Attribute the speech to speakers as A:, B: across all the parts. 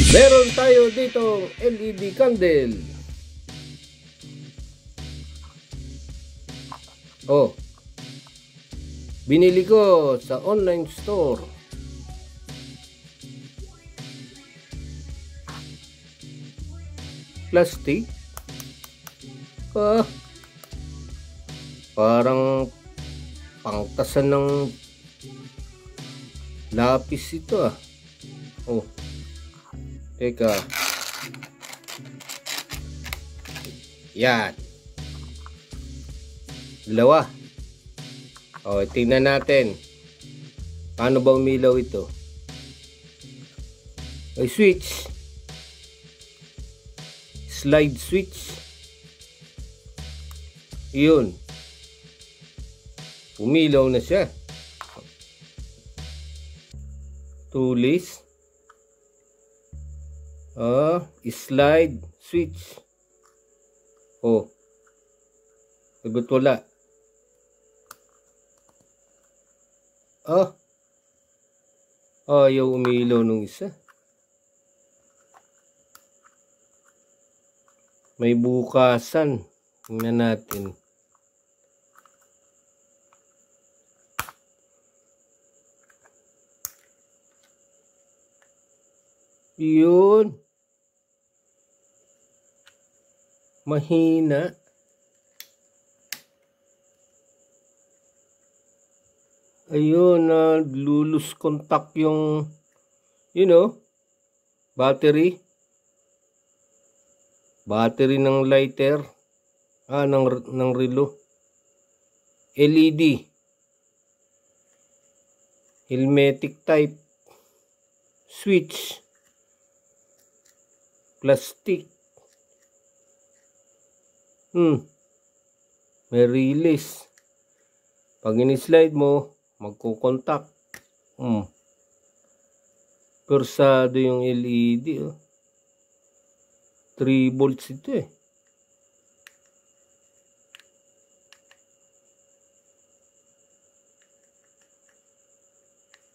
A: Meron tayo dito LED candle. Oh, binili ko sa online store. Plastic. Parang pangtasan ng lapis ito ah. Oh. Teka. Yan. Dalawa. O, tingnan natin. Paano ba umilaw ito? Ay, switch. Slide switch. Yun. Umilaw na siya. Tulis. Slide switch. Oh. Ba't wala? Ayaw umilaw nung isa. May bukasan. Tingnan natin. Yun. Mahina. Ayun, lulus contact yung, battery. Battery ng lighter. Ng relo. LED. Hermetic type. Switch. Plastic. May release. Pag in-slide mo, magko-contact. Persado yung LED. 3 volts ito eh.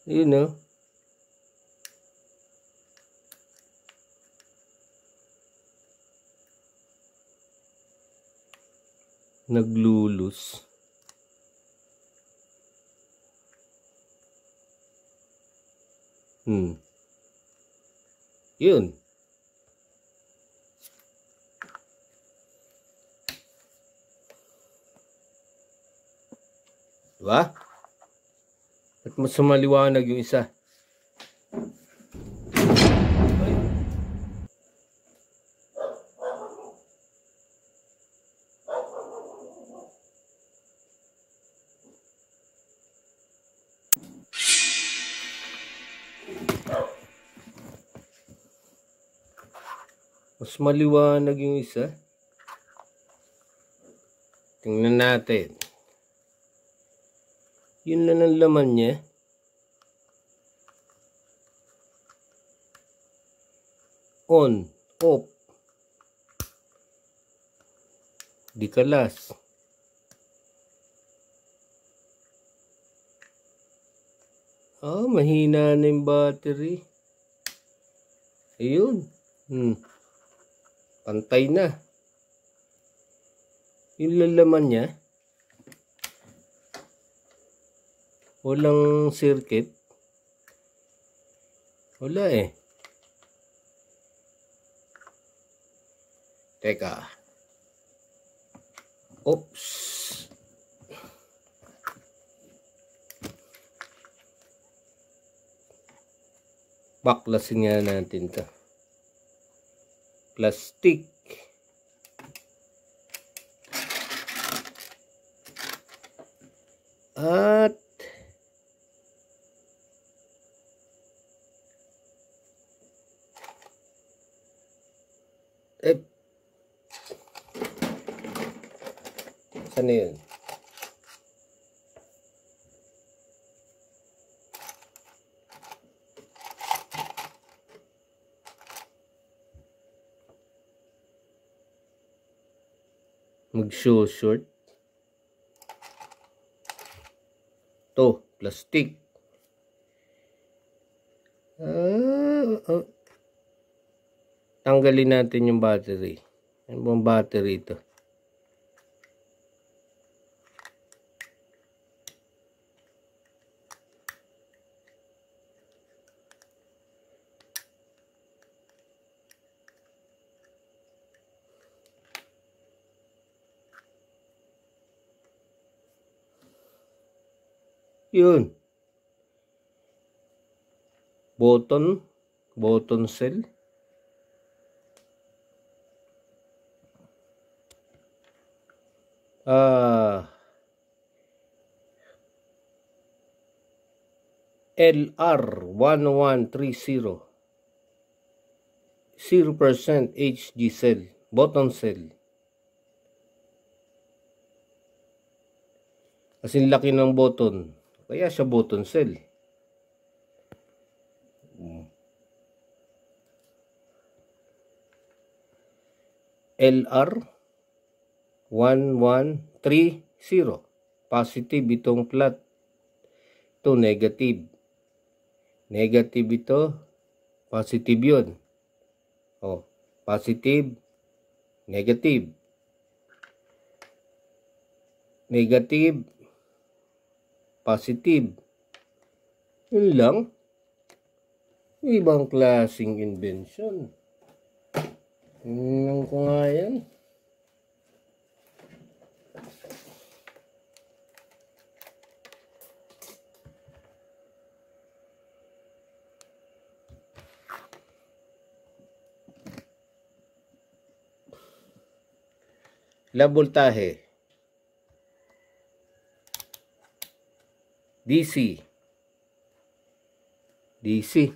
A: Yun oh. Naglulus. Yun. Diba? At mas maliwanag yung isa. Mas maliwanag yung isa. Tingnan natin. Yun lang ang laman niya. On, off. Di kalas. Mahina na yung battery. Ayun. Pantay na. Yung lalaman niya. Walang circuit. Wala eh. Teka. Oops. Baklasin nga natin to. Plastic. At saan yun? mag-show short. To, plastic. Tanggalin natin yung battery. Ano bang battery ito? Yun. Button cell. LR1130. 0% HG cell. Button cell. Kasi laki ng button. Kaya siya button cell. LR1130. Positive itong plot. Ito negative. Negative ito. Positive yun. Oh, positive. Negative. Negative. Positive. Yun lang. Ibang klaseng invention. Tingnan ko nga yan. La voltaje. DC. DC.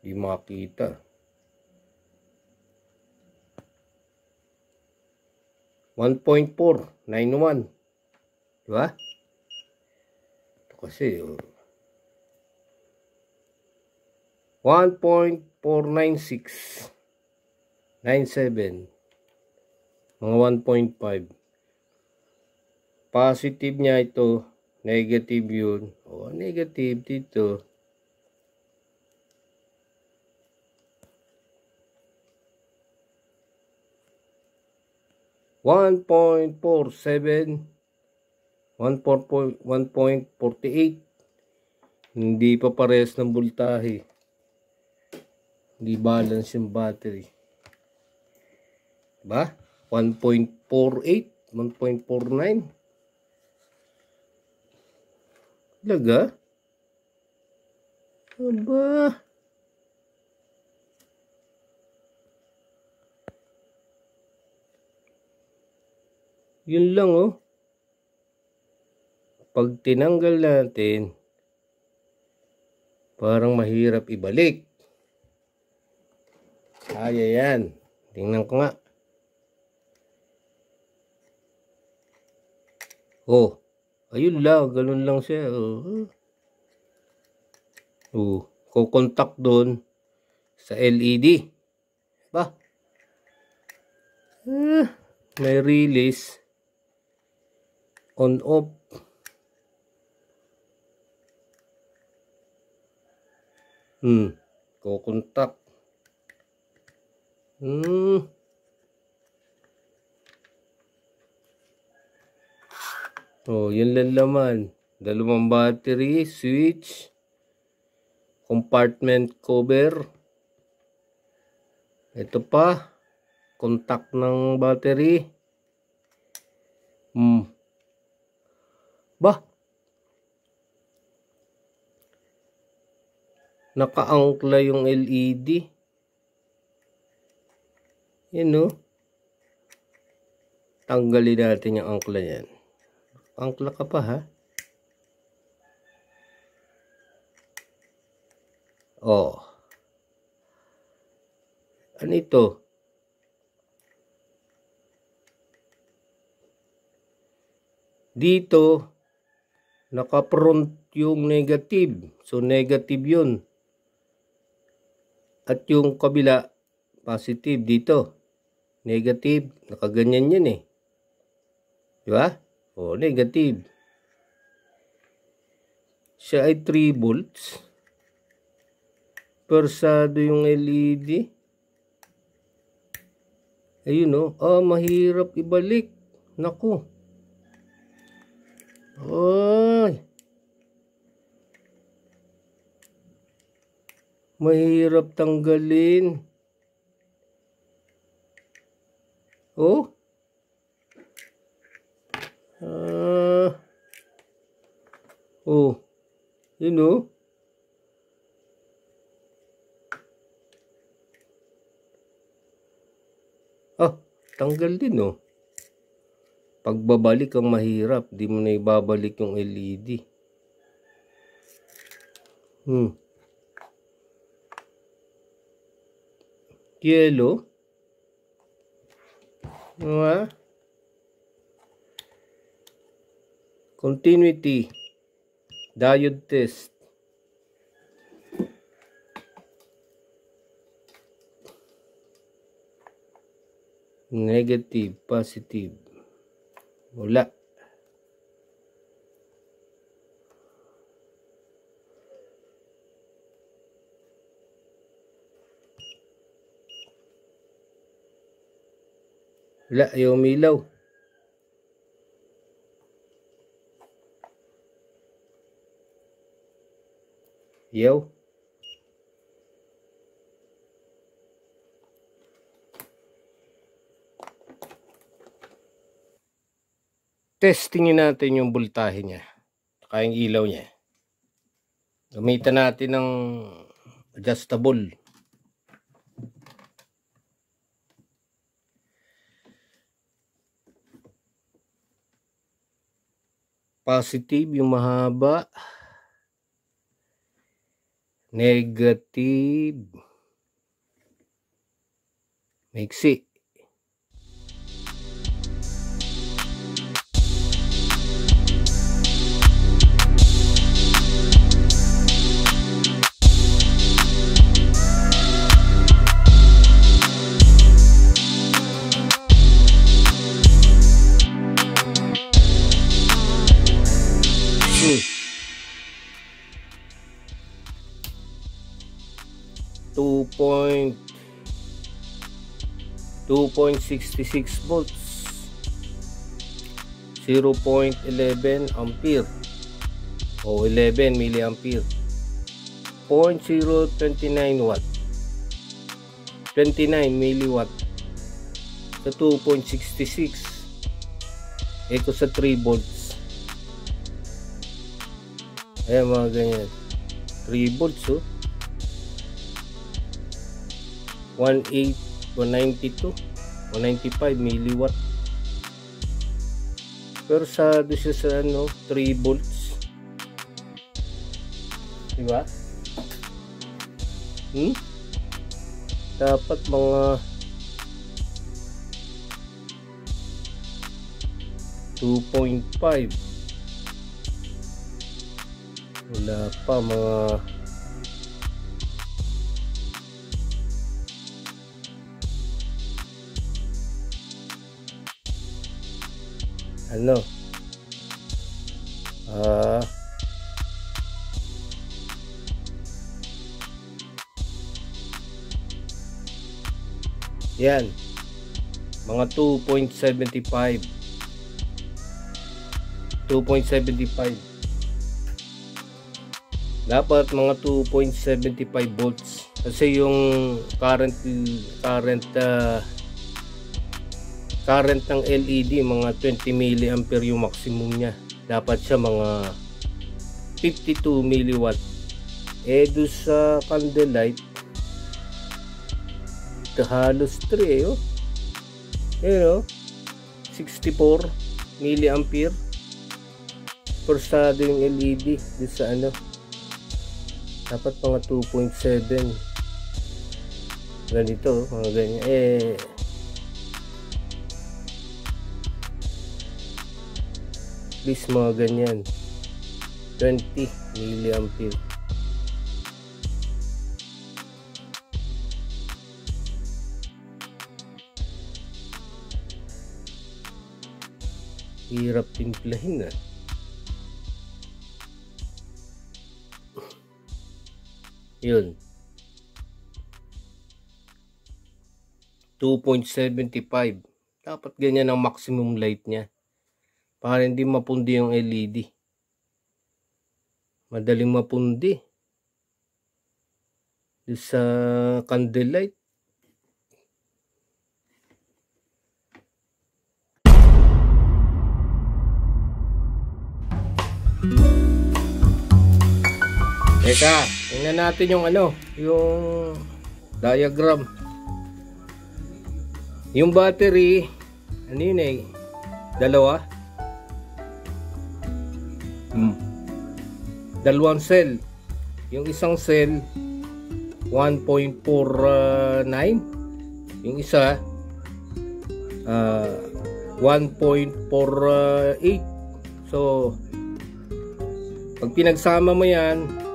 A: Di makita. 1.491. Diba? Ito kasi 1.496 97 mga 1.5. Positive niya ito, negative yun. O, negative dito. .47 1.48. Hindi pa parehas ng voltahe. Hindi balance yung battery. Diba? 1.48, 1.49. Laga? Aba. Yun lang oh. Pag tinanggal natin, parang mahirap ibalik. Kaya yan. Tingnan ko nga. Oh. Ayun lang. Ganun lang siya. Oh. Kukontak doon sa LED. Ba? May release. On off. Kukontak. Oh, yun lang laman. Dalawang battery, switch, compartment cover. Ito pa, contact ng battery. Bah, nakaangkla yung LED. Yan oh. Tanggalin natin yung angkla niyan. Angkla ka pa ha. Oh. Ano ito? Dito, naka-front yung negative. So, negative yun. At yung kabila, positive dito. Negative. Nakaganyan yan eh. Di ba? O, negative. Siya ay 3 volts. Persado yung LED. Ayun o. Mahirap ibalik. Naku. Ay. Mahirap tanggalin. Oh. Oh. Yun o. Tanggal din o. Pagbabalik ang mahirap. Di mo na ibabalik yung LED. Yellow. Diba? Continuity. Diode test. Negative, positive. Wala. Wala, ayaw umilaw. Ayaw. Testingin natin yung voltahe niya. Saka yung ilaw niya. Gamitan natin ng adjustable. Positive yung mahaba. Negative. Maiksi. .66 volts, 0.11 ampere o 11 milliampere, 0.029 watt, 29 milliwatt sa 2.66. Ito sa 3 volts. Ayan mga ganyan, 3 volts 192, 195 milliwatt. Pero sa siya sa 3 volts. Diba? Dapat mga 2.5. Wala pa, mga yan, mga 2.75 dapat mga 2.75 volts kasi yung current ng LED mga 20 milliampere yung maximum nya. Dapat siya mga 52 milliwatt. Doon sa candlelight halos 3 0 64 milliampere. Forsado yung LED dito sa ano. Dapat mga 2.7. Ganito, mga ganyan. Please mga ganyan. 20 milliampere. Hirap timplahin ah. Yun. 2.75. Dapat ganyan ang maximum light niya. Para hindi mapundi yung LED. Madaling mapundi. Sa candlelight. Teka, tingnan natin yung ano, yung diagram. Yung battery, ano yun eh, dalawa. Dalawang cell. Yung isang cell 1.49, yung isa 1.48. So pag pinagsama mo yan,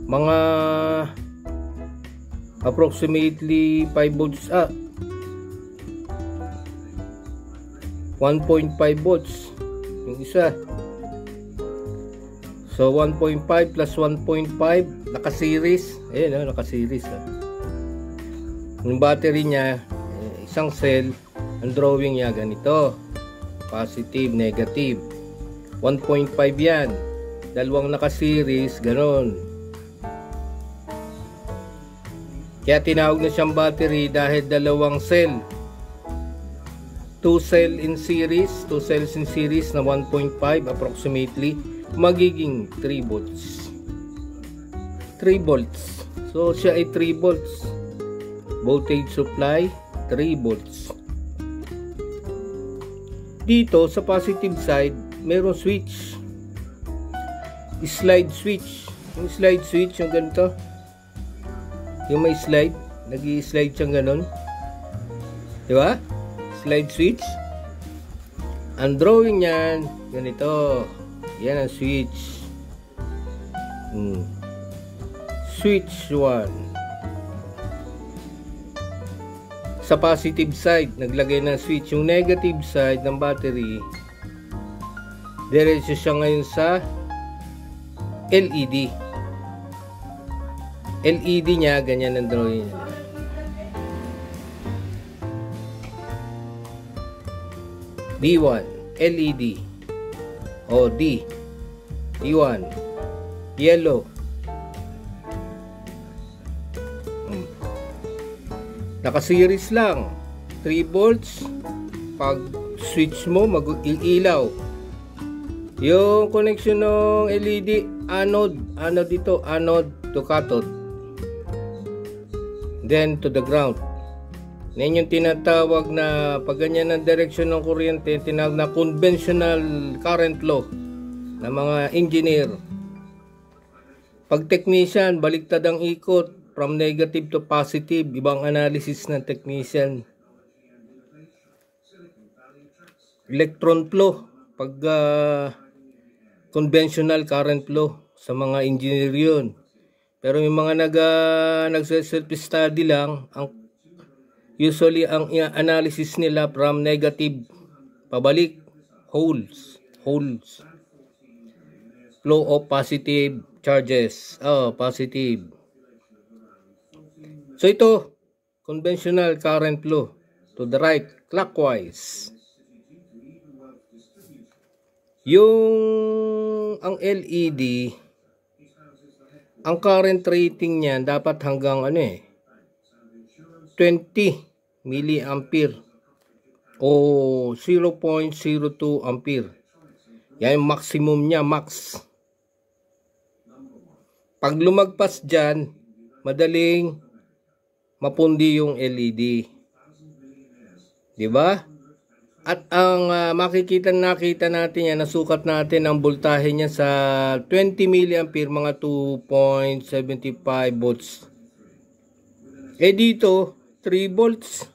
A: mga approximately 5 volts 1.5 volts yung isa. So 1.5 plus 1.5 naka-series. Ayun, naka-series. Yung battery niya, isang cell, ang drawing niya ganito. Positive, negative. 1.5 yan. Dalawang naka-series, ganon. Kaya tinawag na siyang battery dahil dalawang cell. 2 cells in series na 1.5 approximately, magiging 3 volts. 3 volts. So siya ay 3 volts. Voltage supply 3 volts. Dito sa positive side, merong switch. Slide switch. Yung slide switch, yung ganito. Yung may slide, nag-i-slide siyang ganon. Di ba? Slide switch. Ang drawing niyan, ganito. Yan ang switch. Switch 1. Sa positive side, naglagay ng switch. Yung negative side ng battery, diretso siya ngayon sa LED. LED niya, ganyan ang drawing niya. D1, LED. O D1, yellow. Naka-series lang. 3 volts. Pag switch mo, mag-ilaw. Yung connection ng LED, anode dito, anode to cathode. Then to the ground. Yan yung tinatawag na pag ganyan ang direksyon ng kuryente, tinatawag na conventional current law ng mga engineer. Pag technician, baliktad ang ikot from negative to positive, ibang analysis ng technician. Electron flow, pag conventional current flow sa mga engineer yun. Pero yung mga nagse-self-study lang, usually ang analysis nila from negative pabalik, holes, flow of positive charges. Positive. So ito, conventional current flow to the right, clockwise. Ang LED, ang current rating niyan dapat hanggang 20 milliampere o 0.02 ampere. Yan yung maximum niya, max. Pag lumagpas dyan, madaling mapundi yung LED. Diba? At ang nakita natin yan, nasukat natin ang voltahe niya sa 20 mA, mga 2.75 volts. Dito, 3 volts.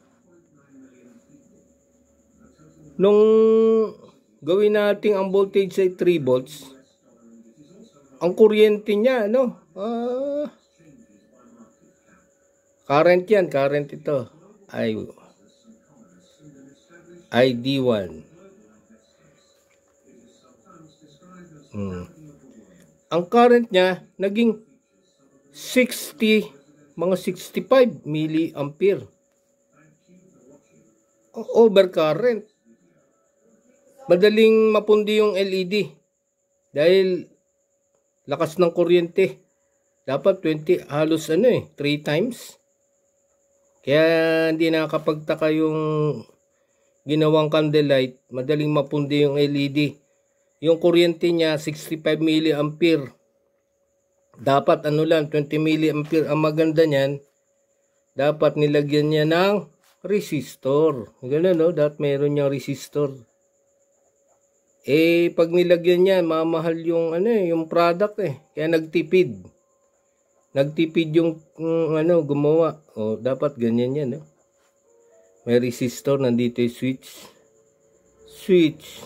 A: Nung gawin natin ang voltage ay 3 volts, ang kuryente niya, current yan, current ito, ID1. Ang current niya, naging 65 milliampere. Over current. Madaling mapundi yung LED dahil lakas ng kuryente. Dapat 20, halos 3 times. Kaya hindi nakakapagtaka yung ginawang candlelight, madaling mapundi yung LED. Yung kuryente niya 65 milliampere. Dapat 20 milliampere. Ang maganda niyan, dapat nilagyan niya ng resistor. Ganun, dapat meron niyang resistor. Pag nilagyan niya, mamahal yung yung product Kaya nagtipid. Nagtipid yung gumawa. Dapat ganyan yan, May resistor, nandito yung switch,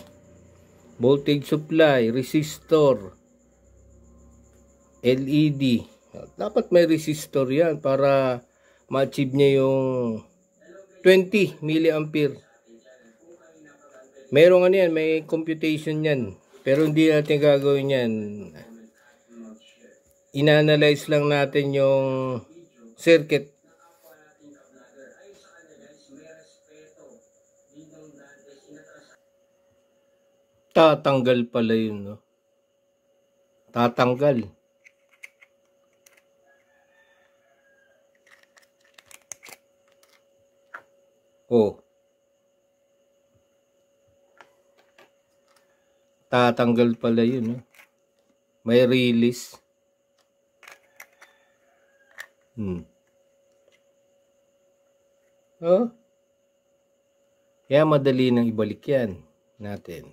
A: voltage supply, resistor, LED. Dapat may resistor yan para ma-achieve niya yung 20 milliampere. Merong yan, may computation yan. Pero hindi natin gagawin yan. Ina-analyze lang natin yung circuit. Tatanggal pala yun, Tatanggal. Tatanggal pala yun, May release. Kaya madali nang ibalik yan natin.